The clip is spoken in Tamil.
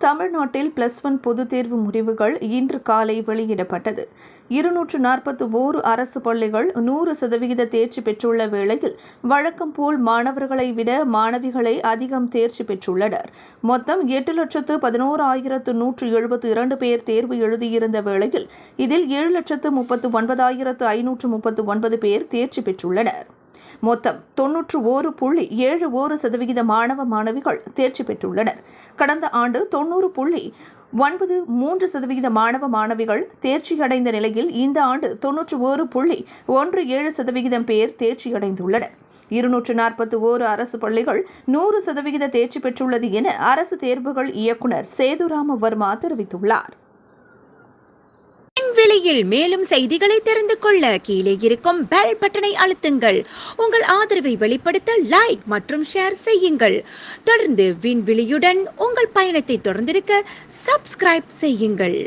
தமிழ்நாட்டில் +1 பொதுத் தேர்வு முடிவுகள் இன்று காலை வெளியிடப்பட்டது. 241 அரசு பள்ளிகள் 100% தேர்ச்சி பெற்றுள்ள வேளையில் வழக்கம் போல் மாணவர்களை விட மாணவிகளே அதிகம் தேர்ச்சி பெற்றுள்ளனர். மொத்தம் 8,11,172 பேர் தேர்வு எழுதியிருந்த வேளையில் இதில் 7,39,539 பேர் தேர்ச்சி பெற்றுள்ளனர். மொத்தம் 91.71% மாணவ மாணவிகள் தேர்ச்சி பெற்றுள்ளனர். கடந்த ஆண்டு 90.93% மாணவ மாணவிகள் தேர்ச்சியடைந்த நிலையில் இந்த ஆண்டு 91.17% பேர் தேர்ச்சியடைந்துள்ளனர். 241 அரசு பள்ளிகள் 100% தேர்ச்சி பெற்றுள்ளது என அரசு தேர்வுகள் இயக்குநர் சேதுராம வர்மா தெரிவித்துள்ளார். விலையில் மேலும் செய்திகளை தெரிந்து கொள்ள கீழே இருக்கும் பெல் பட்டனை அழுத்துங்கள். உங்கள் ஆதரவை வெளிப்படுத்த லைக் மற்றும் ஷேர் செய்யுங்கள். தொடர்ந்து விண்வெளியுடன் உங்கள் பயணத்தை தொடர்ந்திருக்க சப்ஸ்கிரைப் செய்யுங்கள்.